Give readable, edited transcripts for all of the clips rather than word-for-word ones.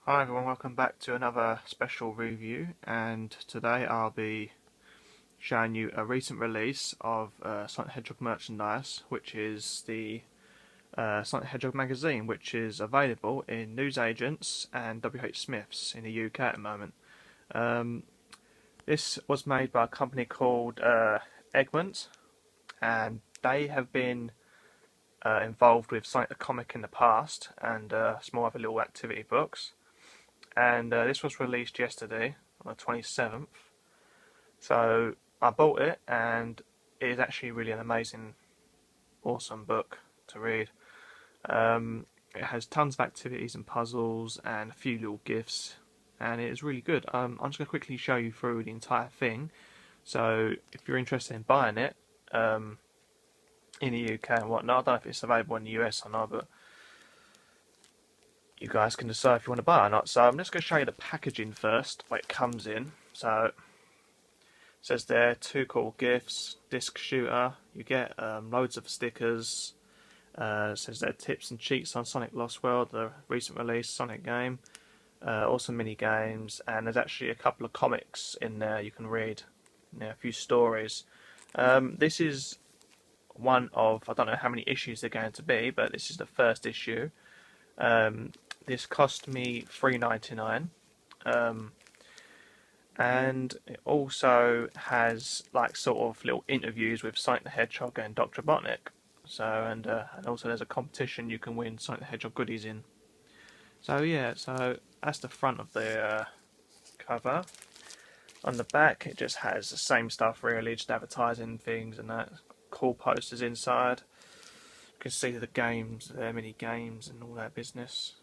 Hi everyone, welcome back to another special review, and today I'll be showing you a recent release of Sonic the Hedgehog merchandise, which is the Sonic the Hedgehog magazine, which is available in newsagents and WH Smiths in the UK at the moment. Um, this was made by a company called Egmont, and they have been involved with Sonic the Comic in the past and some other little activity books. And this was released yesterday on the 27th. So I bought it, and it is actually really an amazing, awesome book to read. It has tons of activities and puzzles and a few little gifts, and it is really good. I'm just going to quickly show you through the entire thing. So if you're interested in buying it in the UK and whatnot, I don't know if it's available in the US or not, but you guys can decide if you want to buy it or not. So I'm just going to show you the packaging first, what it comes in. So it says there, 2 cool gifts, disc shooter, you get loads of stickers. It says there, tips and cheats on Sonic Lost World, the recent release Sonic game. Also mini games, and there's actually a couple of comics in there you can read, a few stories. This is one of, I don't know how many issues they're going to be, but this is the first issue. This cost me $3.99, and it also has like sort of little interviews with Sonic the Hedgehog and Dr. Robotnik. So and also there's a competition you can win Sonic the Hedgehog goodies in. So yeah, so that's the front of the cover. On the back, it just has the same stuff really, just advertising things and that. Cool posters inside. You can see the games, mini games and all that business.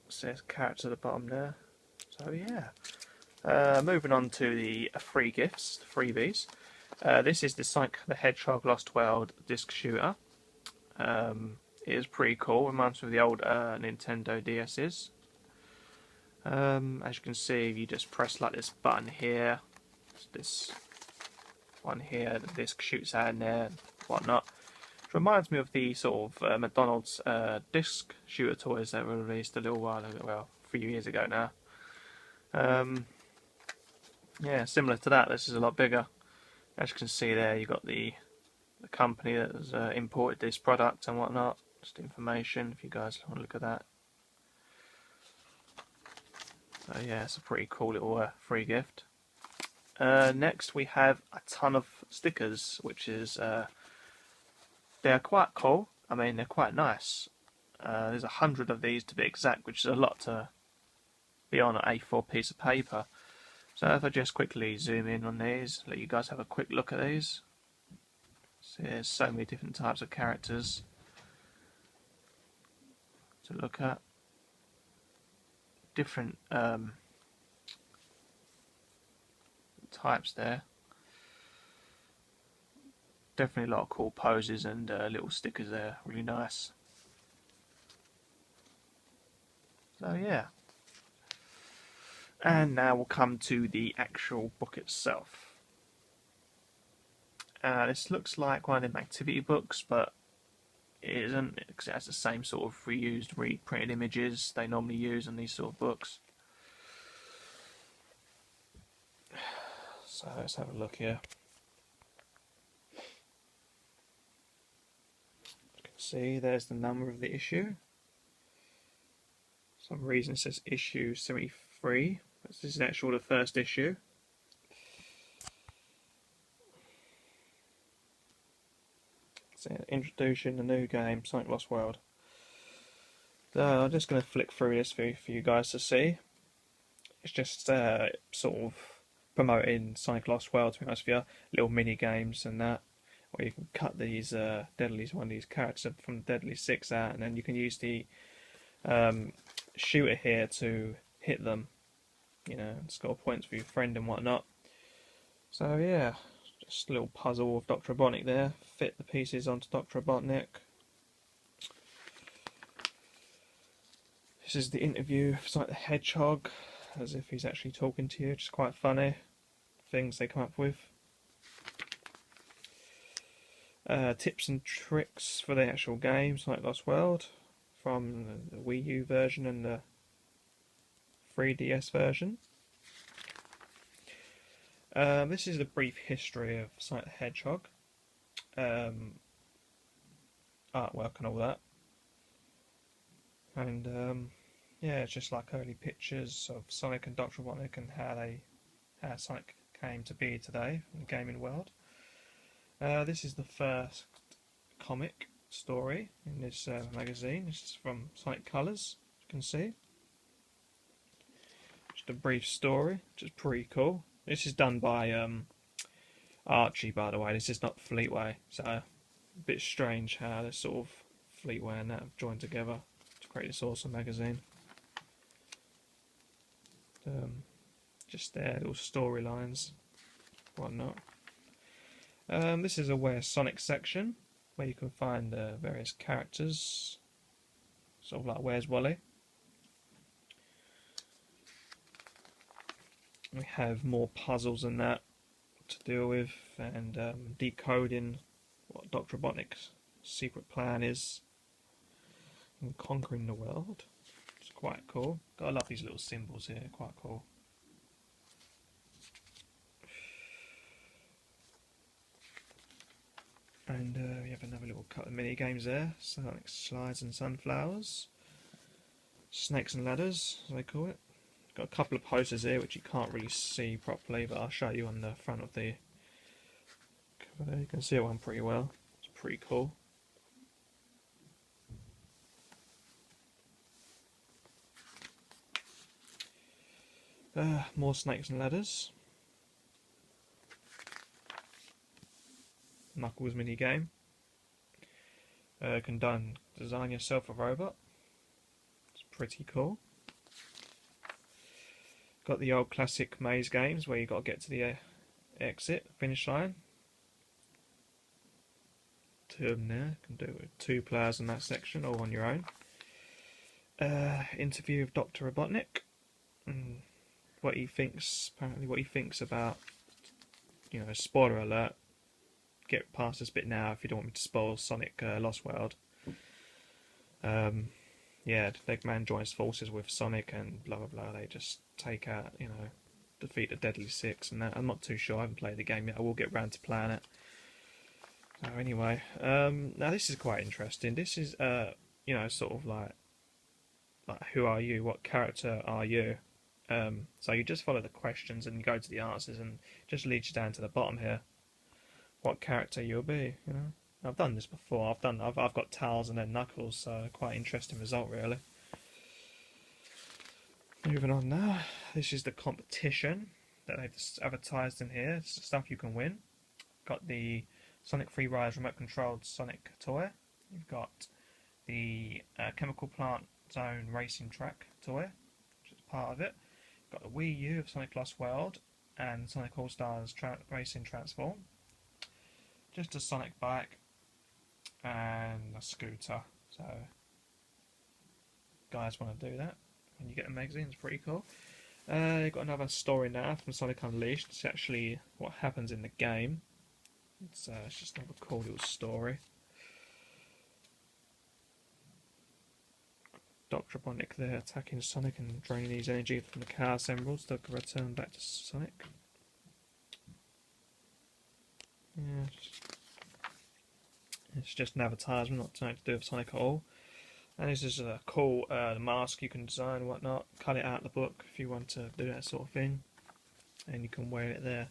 Says character at the bottom there. So yeah. Moving on to the free gifts, the freebies. This is the Sonic the Hedgehog Lost World disc shooter. It is pretty cool. Reminds me of the old Nintendo DS's. As you can see, you just press like this button here, this one here, the disc shoots out in there, and whatnot. It reminds me of the sort of McDonald's disc shooter toys that were released a little while ago, well, a few years ago now. Yeah, similar to that. This is a lot bigger. As you can see there, you've got the company that has imported this product and whatnot. Just information if you guys want to look at that. So yeah, it's a pretty cool little free gift. Next we have a ton of stickers, which is they're quite cool. I mean, they're quite nice. There's 100 of these to be exact, which is a lot to be on an A4 piece of paper. So if I just quickly zoom in on these, let you guys have a quick look at these. So there's so many different types of characters to look at. Different types there. Definitely a lot of cool poses and little stickers there, really nice. So yeah. And now we'll come to the actual book itself. This looks like one of them activity books, but it isn't, because it has the same sort of reused, reprinted images they normally use on these sort of books. So let's have a look here. You can see there's the number of the issue. For some reason it says issue 73, but this is actually the first issue. So introducing the new game, Sonic Lost World. So I'm just going to flick through this for you guys to see. It's just sort of promoting Sonic Lost World, to be honest with you. Little mini games and that, where you can cut these one of these characters from Deadly 6 out, and then you can use the shooter here to hit them, and score points for your friend and whatnot. So yeah, just a little puzzle of Dr. Robotnik there. Fit the pieces onto Dr. Robotnik. This is the interview of Sonic the Hedgehog, as if he's actually talking to you, which is quite funny. Things they come up with. Tips and tricks for the actual game, Sonic Lost World. from the Wii U version and the 3DS version. This is the brief history of Sonic the Hedgehog, artwork and all that, and yeah, it's just like early pictures of Sonic and Dr. Robotnik and how Sonic came to be today in the gaming world. This is the first comic story in this magazine. This is from Sonic Colors, as you can see. Just a brief story, which is pretty cool. This is done by Archie, by the way. This is not Fleetway, so a bit strange how this sort of Fleetway and that have joined together to create this awesome magazine. Just their little storylines, whatnot. This is a Where's Sonic section, where you can find various characters, sort of like Where's Wally. We have more puzzles than that to deal with, and decoding what Dr. Robotnik's secret plan is and conquering the world. It's quite cool. Gotta love these little symbols here, quite cool. And we have another little couple of mini games there. Sonic Slides and Sunflowers. Snakes and Ladders, as they call it. Got a couple of posters here which you can't really see properly, but I'll show you on the front of the cover there. You can see one pretty well. It's pretty cool. More Snakes and Ladders. Knuckles mini game. You can design yourself a robot. It's pretty cool. Got the old classic maze games where you got to get to the exit, finish line. Two of them there. You can do it with 2 players in that section or on your own. Interview of Dr. Robotnik. What he thinks, apparently what he thinks about, you know, spoiler alert. Get past this bit now if you don't want me to spoil Sonic Lost World. Yeah, Eggman joins forces with Sonic and blah blah blah. They just take out, you know, defeat the Deadly Six and that. I'm not too sure. I haven't played the game yet. I will get round to playing it. So anyway, now this is quite interesting. This is, you know, sort of like who are you? What character are you? So you just follow the questions and you go to the answers, and it just leads you down to the bottom here. What character you'll be, you know. I've done this before. I've got Tails and then Knuckles, so quite interesting result really. Moving on now. This is the competition that they've advertised in here. It's the stuff you can win. Got the Sonic Free Rise remote controlled Sonic toy. You've got the Chemical Plant Zone racing track toy, which is part of it. Got the Wii U of Sonic Lost World and Sonic All Stars Racing Transform. Just a Sonic bike and a scooter. So, guys want to do that when you get a magazine, it's pretty cool. You've got another story now from Sonic Unleashed. It's actually what happens in the game. It's just another cool little story. Dr. Robotnik there attacking Sonic and draining his energy from the Chaos Emeralds to return back to Sonic. Yeah, it's just an advertisement, not something to do with Sonic at all. And this is a cool mask you can design and whatnot. Cut it out of the book if you want to do that sort of thing, and you can wear it there.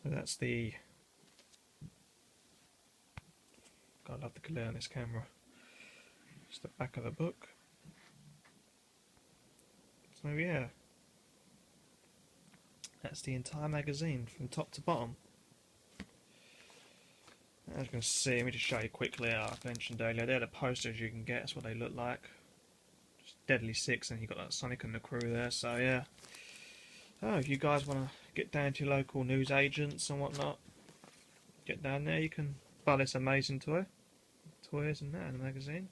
So that's the. God, I love the glare on this camera. It's the back of the book. So yeah, that's the entire magazine from top to bottom. As you can see, let me just show you quickly. I mentioned earlier, they're the posters you can get. That's what they look like. Just Deadly Six, and you've got that Sonic and the crew there. So yeah. Oh, if you guys want to get down to your local news agents and whatnot, get down there. You can buy this amazing toys and that in the magazine.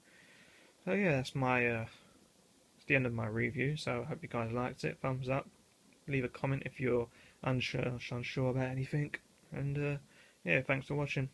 So yeah, that's my. It's the end of my review. So I hope you guys liked it. Thumbs up. Leave a comment if you're unsure about anything. And yeah, thanks for watching.